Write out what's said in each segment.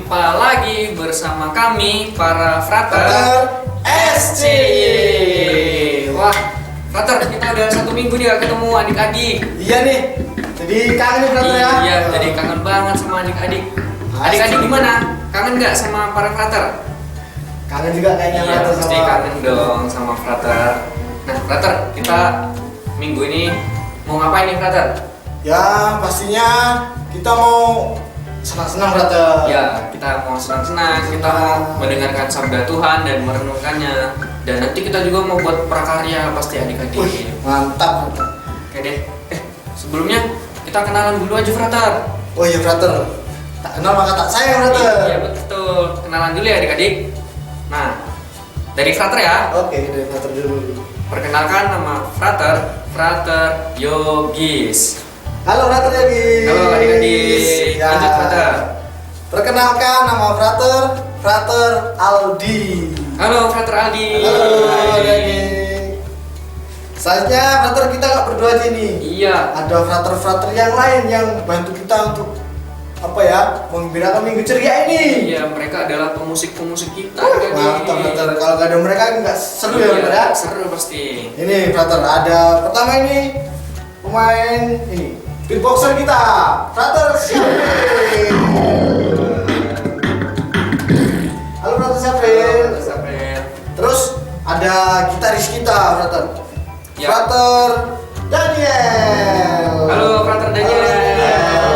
Jumpa lagi bersama kami para Frater SCY. Wah, Frater, kita udah 1 minggu nih gak ketemu adik-adik. Iya nih, jadi kangen nih Frater ya. Iya, jadi kangen banget sama adik-adik. Adik-adik gimana? Kangen gak sama para Frater? Kangen juga kayaknya Iya, Frater pasti sama. kangen dong sama Frater. Nah, Frater, kita minggu ini mau ngapain nih Frater? Ya pastinya kita mau senang-senang Frater. Ya, kita mau senang-senang, kita mau mendengarkan sabda Tuhan dan merenungkannya. Dan nanti kita juga mau buat prakarya pasti adik-adik. Wih, mantap Frater. Oke deh. Sebelumnya kita kenalan dulu aja Frater. Oh iya Frater, tak kenal maka tak sayang Frater. Iya betul. Kenalan dulu ya adik-adik. Nah, dari Frater ya. Oke, dari Frater dulu. Perkenalkan nama Frater Yogis. Halo Frater Yogi. Halo adik-adik. Ya. Lanjut Frater. Perkenalkan nama Frater Aldi. Halo Frater Aldi. Halo adik-adik. Selanjutnya Frater kita nggak berdua aja nih. Iya. Ada Frater yang lain yang bantu kita untuk apa ya, menggembirakan minggu ceria ini. Iya, mereka adalah pemusik-pemusik kita. Mantap Frater, kalau nggak ada mereka nggak seru ya Frater ya. Seru pasti. Ini Frater, ada pertama ini pemain ini beatboxer kita, Frater Syafrin. Halo Frater Syafrin. Terus ada gitaris kita Frater, Ya. Frater Daniel. Halo Frater Daniel.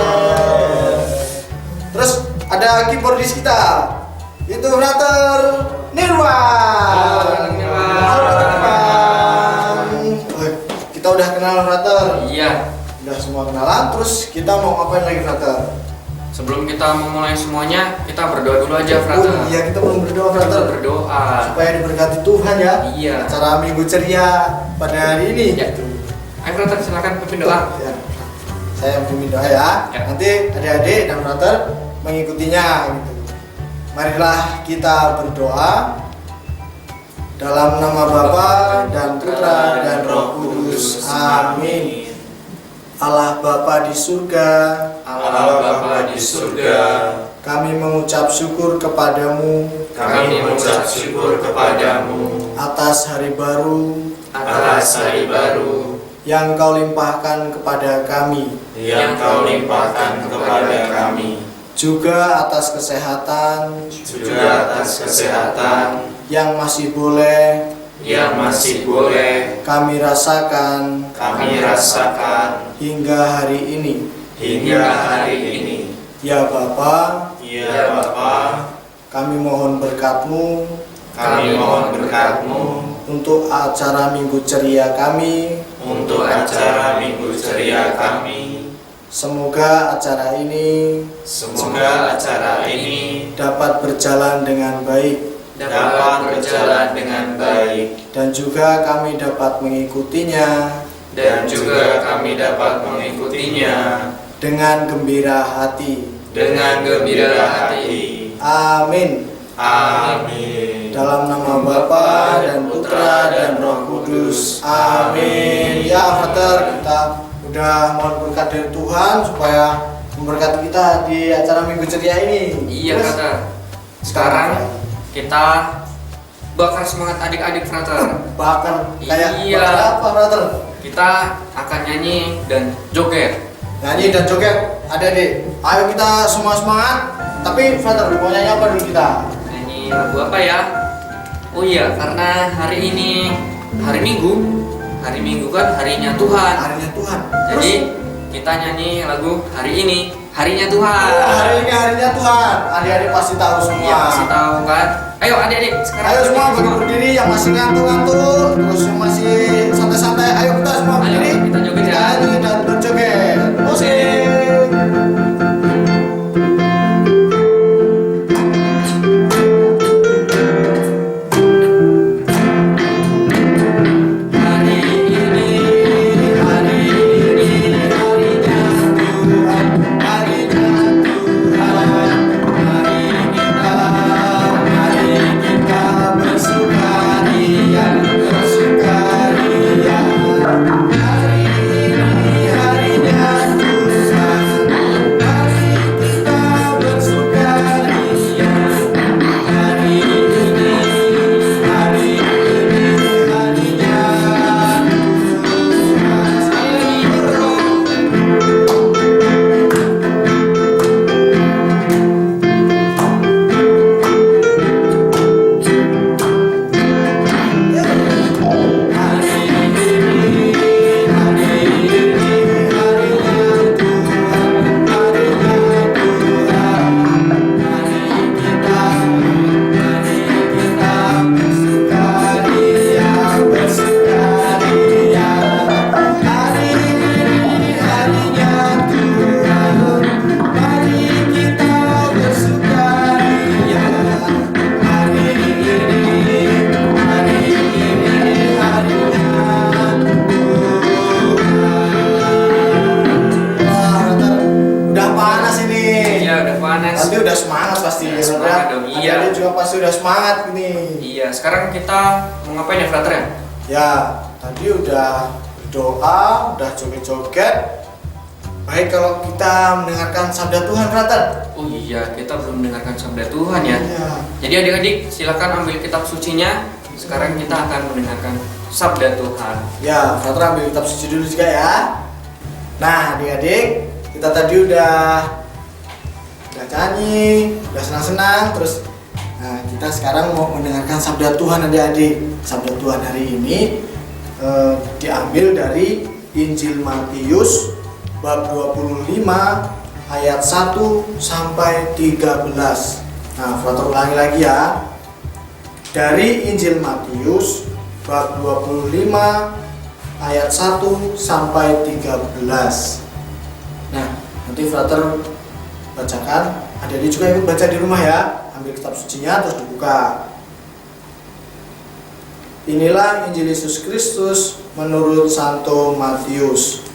Terus ada keyboardis kita, itu Frater Nirwan. Halo Nirwan. Kita udah kenal Frater. Iya. Udah semua kenalan, terus kita mau ngapain lagi Frater? Sebelum kita memulai semuanya, kita berdoa dulu aja Frater. Oh iya, kita belum berdoa Frater, Kita berdoa. supaya diberkati Tuhan ya. Iya. Acara minggu ceria pada hari ini. Ya. Ayo Frater, silakan pimpin doa. Ya. Saya pimpin doa ya. Ya. Nanti adik-adik dan Frater mengikutinya gitu. Marilah kita berdoa dalam nama Bapa dan Putra dan Roh Kudus. Amin. Allah Bapa di surga, Allah Bapa di surga, kami mengucap syukur kepadamu kami mengucap syukur kepadamu atas hari baru atas hari baru yang Kau limpahkan kepada kami, yang Kau limpahkan kepada kami, juga atas kesehatan juga atas kesehatan yang masih boleh yang masih boleh kami rasakan kami rasakan hingga hari ini. hingga hari ini. Ya Bapa, Ya Bapa, kami mohon berkat-Mu kami mohon berkat-Mu untuk acara minggu ceria kami. untuk acara minggu ceria kami. Semoga acara ini Semoga acara ini dapat berjalan dengan baik dapat berjalan dengan baik dan juga kami dapat mengikutinya dan juga kami dapat mengikutinya dengan gembira hati. dengan gembira hati. Amin. Amin. Dalam nama Bapa dan Putra dan Roh Kudus. Amin. Ya Frater, kita udah mohon berkat dari Tuhan supaya memberkati kita di acara minggu ceria ini. Iya Terus, Frater. Sekarang kita bakar semangat adik-adik Frater. bakar kayak Iya. bakar apa Frater? Kita akan nyanyi dan joget. Nyanyi dan joget. Ada deh. Ayo kita semua semangat. Tapi Frater mau nyanyi apa dulu kita? Nyanyi lagu apa ya? Oh iya, karena hari ini hari Minggu. Hari Minggu kan harinya Tuhan. Harinya Tuhan. Jadi kita nyanyi lagu hari ini harinya Tuhan. Oh, hari ini harinya Tuhan. Adik-adik pasti tahu semua. Iya, pasti tahu kan? Ayo adik-adik, sekarang Ayo semua joget berdiri, yang masih ngantuk-ngantuk, terus yang masih santai-santai. Ayo kita semua Ayo, berdiri. kita joget ya. nyanyi dan berjoget. Musik. Hari ini, hari ini harinya Tuhan, harinya Tuhan. Mari kita bersukaria, bersukaria. Hari ini harinya Tuhan. semangat pasti Ya, ya, semangat Frater. dong, iya. Adik-adik juga pasti udah semangat ini. Iya, sekarang kita mau ngapain ya Frater ya? Ya, tadi udah berdoa, udah joget-joget. Baik kalau kita mendengarkan sabda Tuhan, Frater. Oh iya, kita belum mendengarkan sabda Tuhan ya. Iya. Jadi adik-adik silakan ambil kitab sucinya. Sekarang kita akan mendengarkan sabda Tuhan. Ya, Frater ambil kitab suci dulu juga ya. Nah, adik-adik, kita tadi udah nyanyi, udah senang-senang, terus nah, kita sekarang mau mendengarkan sabda Tuhan adik-adik. Sabda Tuhan hari ini diambil dari Injil Matius bab 25 ayat 1 sampai 13. Nah, Frater ulangi lagi ya. Dari Injil Matius bab 25 ayat 1 sampai 13. Nah, nanti Frater bacakan, adik-adik juga ikut baca di rumah ya. Ambil kitab sucinya terus dibuka. Inilah Injil Yesus Kristus menurut Santo Matius.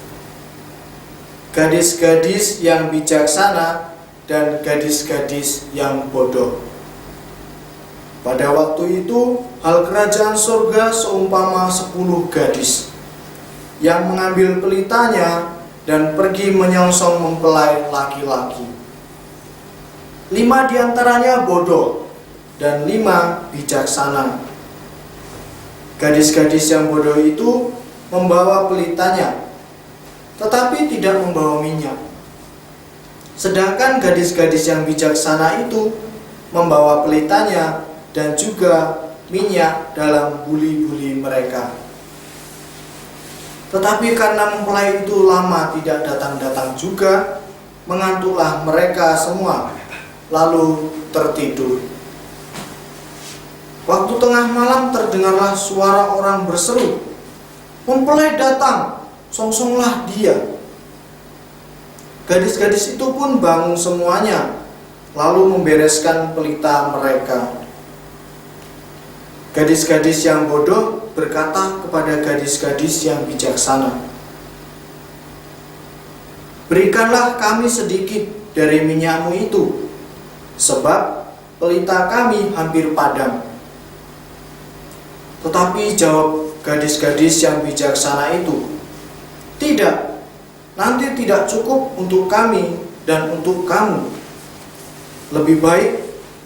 Gadis-gadis yang bijaksana dan gadis-gadis yang bodoh. Pada waktu itu, hal kerajaan surga seumpama 10 gadis yang mengambil pelitanya dan pergi menyongsong mempelai laki-laki. 5 diantaranya bodoh dan 5 bijaksana. Gadis-gadis yang bodoh itu membawa pelitanya, tetapi tidak membawa minyak. Sedangkan gadis-gadis yang bijaksana itu membawa pelitanya dan juga minyak dalam buli-buli mereka. Tetapi karena mempelai itu lama tidak datang-datang juga, mengantuklah mereka semua, lalu tertidur. Waktu tengah malam terdengarlah suara orang berseru, "Mempelai datang, songsonglah dia." Gadis-gadis itu pun bangun semuanya, lalu membereskan pelita mereka. Gadis-gadis yang bodoh berkata kepada gadis-gadis yang bijaksana, "Berikanlah kami sedikit dari minyakmu itu, sebab pelita kami hampir padam." Tetapi jawab gadis-gadis yang bijaksana itu, "Tidak, nanti tidak cukup untuk kami dan untuk kamu. Lebih baik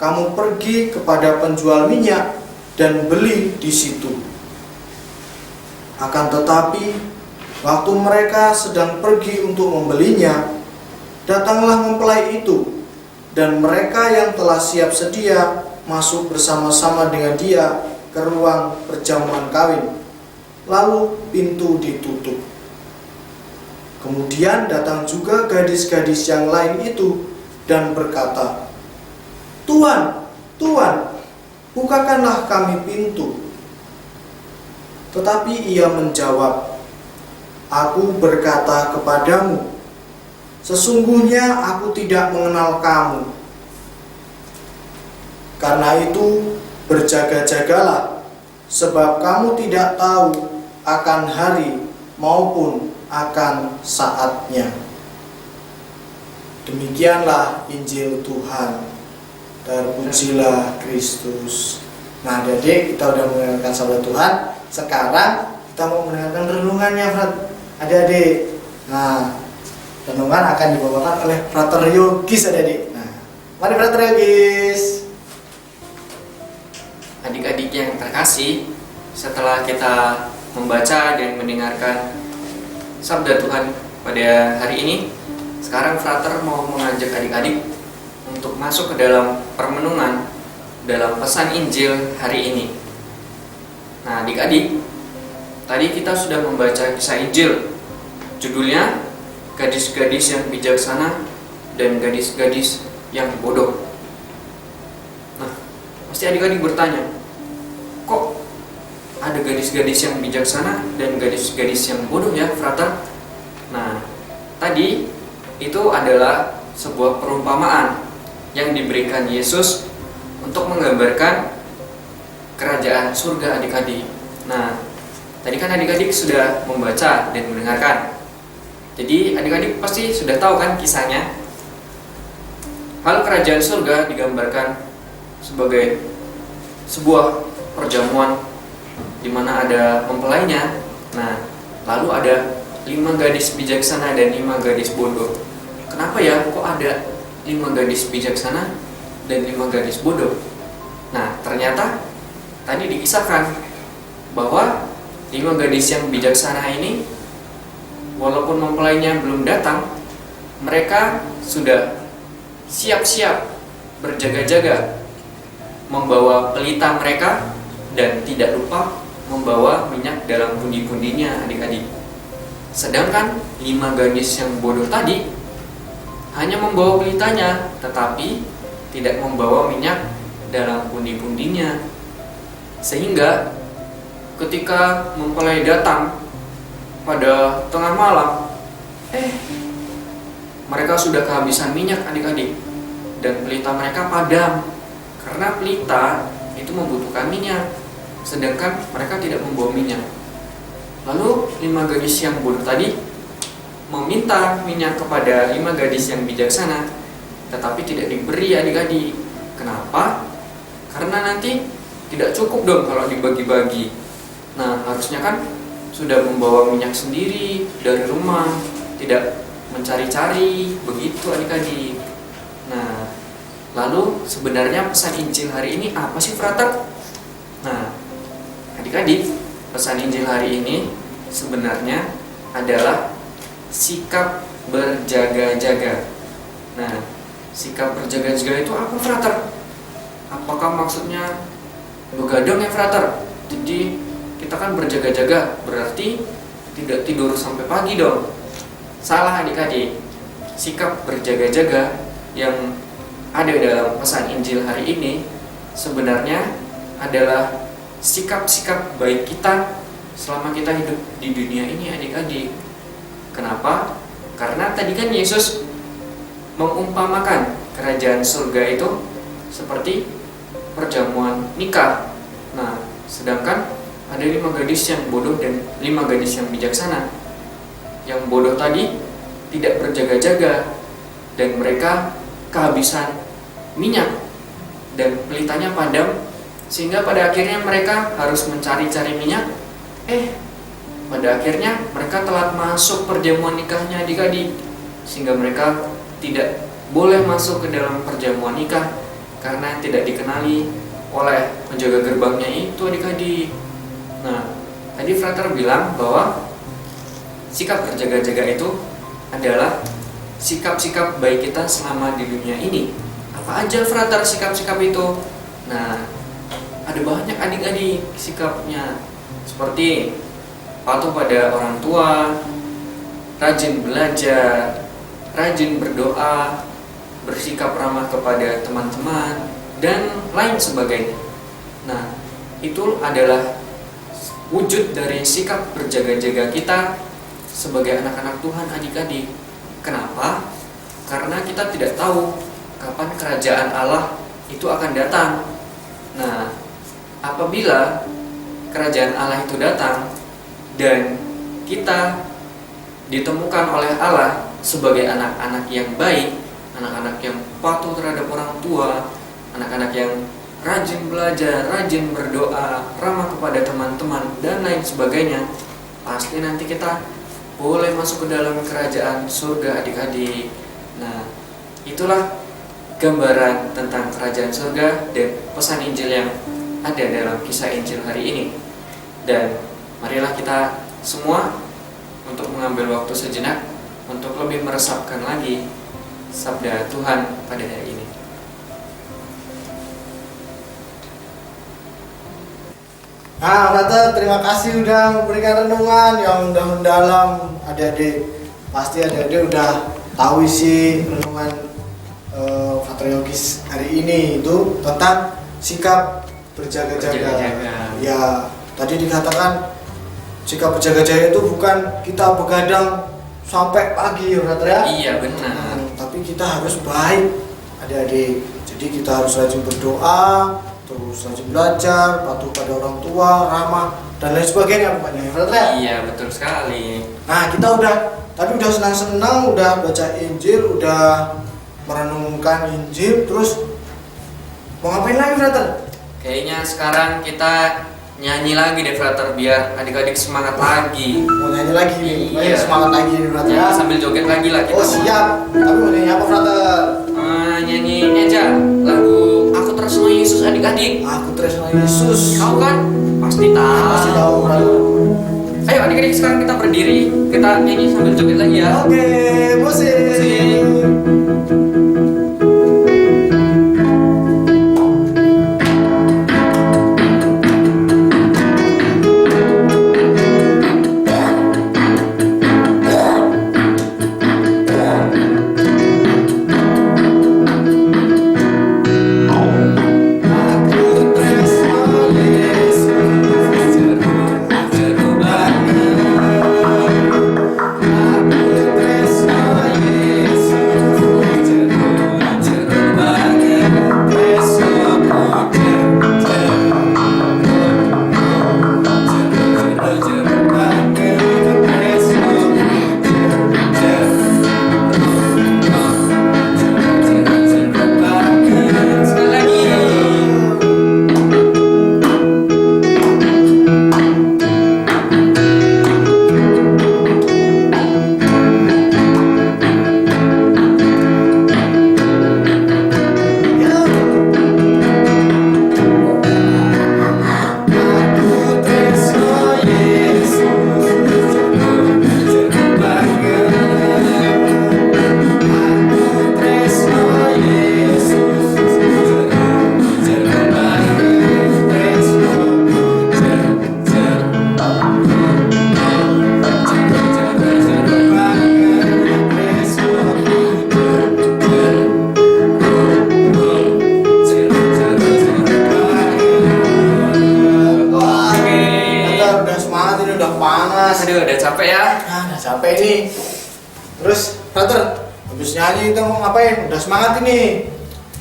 kamu pergi kepada penjual minyak dan beli di situ." Akan tetapi, waktu mereka sedang pergi untuk membelinya, datanglah mempelai itu, dan mereka yang telah siap sedia masuk bersama-sama dengan dia ke ruang perjamuan kawin. Lalu pintu ditutup. Kemudian datang juga gadis-gadis yang lain itu dan berkata, "Tuan, Tuan, bukakanlah kami pintu." Tetapi ia menjawab, "Aku berkata kepadamu, sesungguhnya aku tidak mengenal kamu. Karena itu berjaga-jagalah, sebab kamu tidak tahu akan hari maupun akan saatnya." Demikianlah Injil Tuhan. Terpujilah Kristus. Nah, jadi kita udah mendengarkan sabda Tuhan. Sekarang kita mau mendengarkan renungannya, adik-adik. Nah, renungan akan dibawakan oleh Frater Yogis, adik-adik. Nah, mari Frater Yogis. Adik-adik yang terkasih, setelah kita membaca dan mendengarkan sabda Tuhan pada hari ini, sekarang Frater mau mengajak adik-adik untuk masuk ke dalam permenungan dalam pesan Injil hari ini. Nah, adik-adik, tadi kita sudah membaca kisah Injil. Judulnya Gadis-gadis yang bijaksana dan gadis-gadis yang bodoh. Nah, pasti adik-adik bertanya, kok ada gadis-gadis yang bijaksana dan gadis-gadis yang bodoh ya, Frater? Nah, tadi itu adalah sebuah perumpamaan yang diberikan Yesus untuk menggambarkan kerajaan surga adik-adik. Nah, tadi kan adik-adik sudah membaca dan mendengarkan. Jadi adik-adik pasti sudah tahu kan kisahnya. hal kerajaan surga digambarkan sebagai sebuah perjamuan di mana ada mempelainya. Nah, lalu ada 5 gadis bijaksana dan 5 gadis bodoh. Kenapa ya kok ada 5 gadis bijaksana dan 5 gadis bodoh? Nah, ternyata tadi dikisahkan bahwa 5 gadis yang bijaksana ini walaupun mempelainya belum datang, mereka sudah siap-siap berjaga-jaga membawa pelita mereka dan tidak lupa membawa minyak dalam pundi-pundinya adik-adik. Sedangkan 5 gadis yang bodoh tadi hanya membawa pelitanya tetapi tidak membawa minyak dalam pundi-pundinya. Sehingga ketika mempelai datang pada tengah malam, mereka sudah kehabisan minyak adik-adik dan pelita mereka padam. Karena pelita itu membutuhkan minyak, sedangkan mereka tidak membawa minyak. Lalu 5 gadis yang bodoh tadi meminta minyak kepada 5 gadis yang bijaksana, tetapi tidak diberi adik-adik. Kenapa? Karena nanti tidak cukup dong kalau dibagi-bagi. Nah, harusnya kan sudah membawa minyak sendiri dari rumah, tidak mencari-cari, begitu adik-adik. Nah, lalu sebenarnya pesan Injil hari ini apa sih, frater? Nah, adik-adik, pesan Injil hari ini sebenarnya adalah sikap berjaga-jaga. Nah, sikap berjaga-jaga itu apa, frater? Apakah maksudnya begadang ya, frater? Jadi kita kan berjaga-jaga, berarti tidak tidur sampai pagi dong. Salah adik-adik. Sikap berjaga-jaga yang ada dalam pesan Injil hari ini sebenarnya adalah sikap-sikap baik kita selama kita hidup di dunia ini adik-adik. Kenapa? Karena tadi kan Yesus mengumpamakan kerajaan surga itu seperti perjamuan nikah. Nah, sedangkan ada 5 gadis yang bodoh dan 5 gadis yang bijaksana. Yang bodoh tadi tidak berjaga-jaga dan mereka kehabisan minyak dan pelitanya padam, sehingga pada akhirnya mereka harus mencari-cari minyak. Pada akhirnya mereka telat masuk perjamuan nikahnya adik-adik, sehingga mereka tidak boleh masuk ke dalam perjamuan nikah karena tidak dikenali oleh penjaga gerbangnya itu adik-adik. Nah, tadi frater bilang bahwa sikap berjaga-jaga itu adalah sikap-sikap baik kita selama di dunia ini. Apa aja, frater, sikap-sikap itu? Nah, ada banyak adik-adik sikapnya, seperti patuh pada orang tua, rajin belajar, rajin berdoa, bersikap ramah kepada teman-teman, dan lain sebagainya. Nah, itu adalah wujud dari sikap berjaga-jaga kita sebagai anak-anak Tuhan adik-adik. Kenapa? Karena kita tidak tahu kapan kerajaan Allah itu akan datang. Nah, apabila kerajaan Allah itu datang dan kita ditemukan oleh Allah sebagai anak-anak yang baik, anak-anak yang patuh terhadap orang tua, anak-anak yang rajin belajar, rajin berdoa, ramah kepada teman-teman, dan lain sebagainya, pasti nanti kita boleh masuk ke dalam kerajaan surga adik-adik. Nah, itulah gambaran tentang kerajaan surga dan pesan Injil yang ada dalam kisah Injil hari ini. Dan marilah kita semua untuk mengambil waktu sejenak untuk lebih meresapkan lagi sabda Tuhan pada hari ini. Nah, frater, terima kasih udah memberikan renungan yang udah mendalam. Adik-adik, pasti adik-adik udah tahu isi renungan Frater Yogis hari ini itu tentang sikap berjaga-jaga. Ya, tadi dikatakan sikap berjaga-jaga itu bukan kita begadang sampai pagi ya, frater ya. Iya, benar. Tapi kita harus baik adik-adik. Jadi kita harus rajin berdoa, terus rajin belajar, patuh pada orang tua, ramah, dan lain sebagainya pokoknya ya, frater ya. Iya, betul sekali. Nah, kita tadi udah senang-senang, udah baca Injil, udah merenungkan Injil, terus mau ngapain lagi frater? Kayaknya sekarang kita nyanyi lagi deh frater, biar adik-adik semangat lagi. Mau nyanyi lagi nih, Iya. semangat lagi nih frater. Nyanyi sambil joget lagi lah kita. Oh siap, tapi mau nyanyi apa frater? Nyanyi ini aja lagu Aku Tresno Yesus adik-adik. Aku Tresno Yesus. Tahu kan? Pasti tahu. Pasti tahu frater. Ayo adik-adik sekarang kita berdiri, kita nyanyi sambil joget lagi ya. Oke, musik. Sekali lagi. Wah, frater udah semangat ini, udah panas. Aduh, udah capek ya. Udah capek nih. Terus frater, habis nyanyi itu mau ngapain? Udah semangat ini.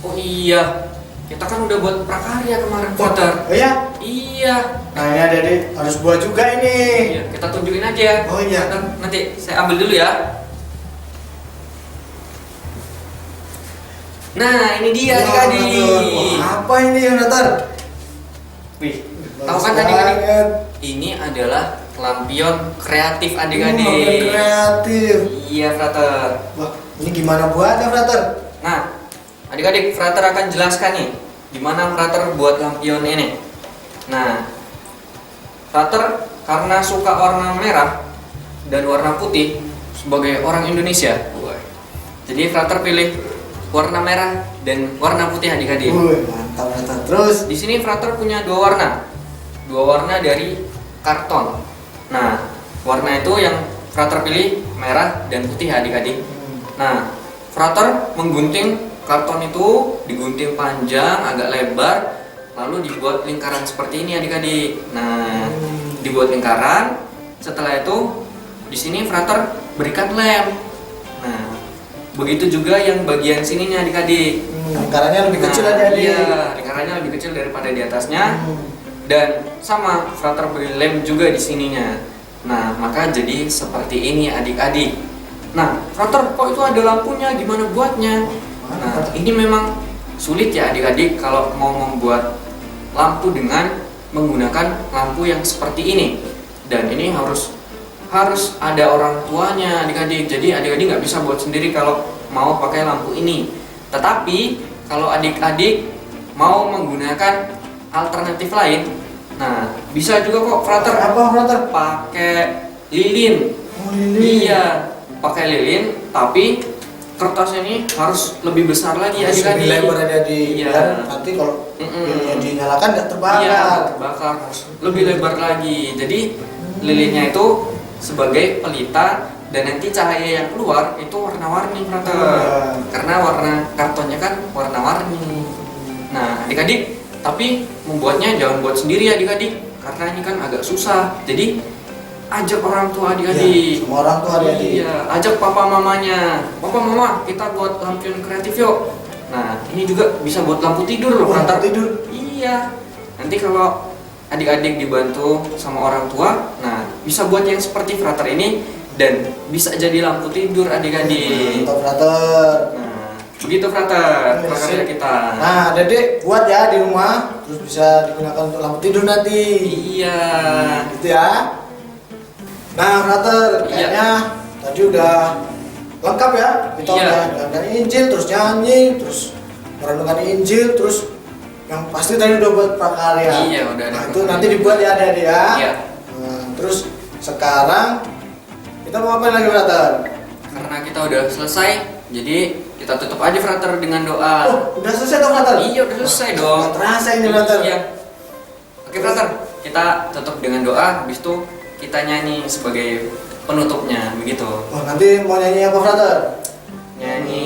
Oh iya, kita kan udah buat prakarya kemarin frater. Oh iya? Iya. Nah ini adik-adik harus buat juga ini. Iya, kita tunjukin aja ya. Oh iya. Nanti saya ambil dulu ya. Nah, ini dia Wah, adik-adik. Wah, apa ini frater? Wih, tahu kan Bagus adik-adik? banget. Ini adalah lampion kreatif Lampion adik-adik. kreatif. Iya, frater. Wah, ini gimana buatnya frater? Nah, adik-adik, frater akan jelaskan nih gimana frater buat lampion ini. Nah, frater karena suka warna merah dan warna putih sebagai orang Indonesia, jadi frater pilih warna merah dan warna putih adik-adik. Wih, mantap frater. Terus Di sini frater punya dua warna dari karton. Nah, warna itu yang frater pilih merah dan putih adik-adik. Nah, frater menggunting karton itu, digunting panjang, agak lebar, lalu dibuat lingkaran seperti ini adik-adik. Nah, dibuat lingkaran. Setelah itu, di sini frater berikan lem. Nah, begitu juga yang bagian sininya adik-adik. lingkarannya lebih kecil Nah, adik-adik. Iya, lingkarannya lebih kecil daripada di atasnya. Dan sama frater beri lem juga di sininya. Nah, maka jadi seperti ini adik-adik. Nah, frater kok itu ada lampunya, gimana buatnya? Nah, ini memang sulit ya adik-adik kalau mau membuat lampu dengan menggunakan lampu yang seperti ini. Dan ini harus ada orang tuanya adik-adik. Jadi adik-adik nggak bisa buat sendiri kalau mau pakai lampu ini. Tetapi kalau adik-adik mau menggunakan alternatif lain, nah bisa juga kok frater Apa frater? pakai lilin. Oh, lilin. Iya, pakai lilin, tapi kertasnya ini harus lebih besar lagi Harus adik-adik. lebih lebar adik-adik. Iya. Dan nanti kalau Mm-mm. lilinnya dinyalakan nggak terbakar. Iya, terbakar, harus lebih lebar lagi. Jadi lilinnya itu sebagai pelita dan nanti cahaya yang keluar itu warna-warni frater. Iya. Karena warna kartonnya kan warna-warni. Nah, adik-adik, tapi membuatnya jangan buat sendiri adik-adik karena ini kan agak susah. Jadi ajak orang tua adik-adik. Iya, semua orang tua adik-adik. Iya, ajak papa mamanya. Papa mama, kita buat lampion kreatif yuk. Nah, ini juga bisa buat lampu tidur loh, Wah, frater. tidur. Iya. Nanti kalau adik-adik dibantu sama orang tua, nah bisa buat yang seperti frater ini dan bisa jadi lampu tidur adik-adik. Mantap frater. Nah, Begitu frater, Oke, prakarya sip. kita. Nah, Dedek buat ya di rumah, terus bisa digunakan untuk lampu tidur nanti. Iya. Gitu ya. Nah, frater, Iya. kayaknya tadi udah lengkap ya. Kita Iya. udah dengarkan Injil, terus nyanyi, terus merenungkan Injil, terus yang pasti tadi udah buat prakarya. Iya, udah ada Nah, itu prakarya. nanti dibuat ya adik-adik ya. Iya. Nah, terus sekarang kita mau ngapain lagi, frater? Karena kita udah selesai, jadi kita tutup aja frater dengan doa. Oh, udah selesai toh, frater? Iya, udah selesai dong. Nggak terasa ini, frater. Iya. Oke frater, kita tutup dengan doa, habis itu kita nyanyi sebagai penutupnya, begitu. Oh, nanti mau nyanyi apa, frater? Nyanyi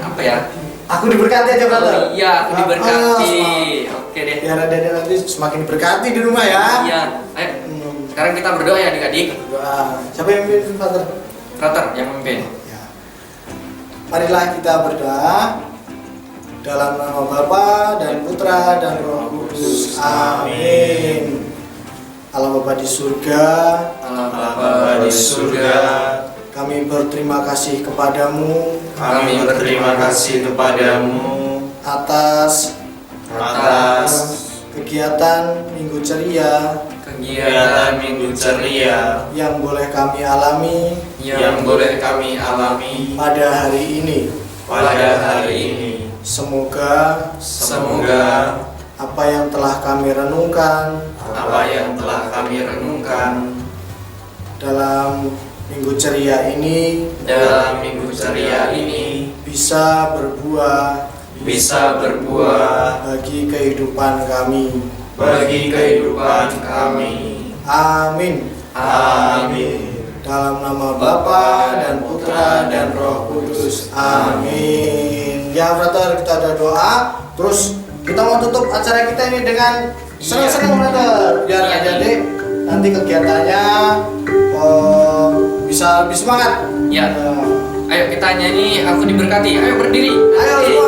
apa ya? Aku diberkati aja, frater. Oh, iya, aku diberkati. Ah, Oke deh. biar adik-adik nanti semakin diberkati di rumah ya. Iya. Ayo, Hmm, sekarang kita berdoa ya adik-adik. berdoa. Siapa yang mimpin, frater? Frater yang memimpin. Ya. Marilah kita berdoa dalam nama Bapa dan Putra dan Roh Kudus. Amin. Allah Bapa di surga, Allah Bapa di surga, kami berterima kasih kepadamu kami berterima kasih kepadamu atas atas kegiatan Minggu Ceria kegiatan Minggu Ceria yang boleh kami alami yang boleh kami alami pada hari ini. pada hari ini. Semoga Semoga apa yang telah kami renungkan apa yang telah kami renungkan dalam Minggu Ceria ini dalam Minggu Ceria ini bisa berbuah bisa berbuah bagi kehidupan kami. bagi kehidupan kami. Amin. Amin. Dalam nama Bapa dan Putra dan Roh Kudus. Amin. Ya, frater, kita ada doa. Terus kita mau tutup acara kita ini dengan senang-senang, frater. Biar Iya, adik-adik nanti kegiatannya bisa lebih semangat. Ya. Nah, Ayo kita nyanyi, aku diberkati. Ayo berdiri. ayo semua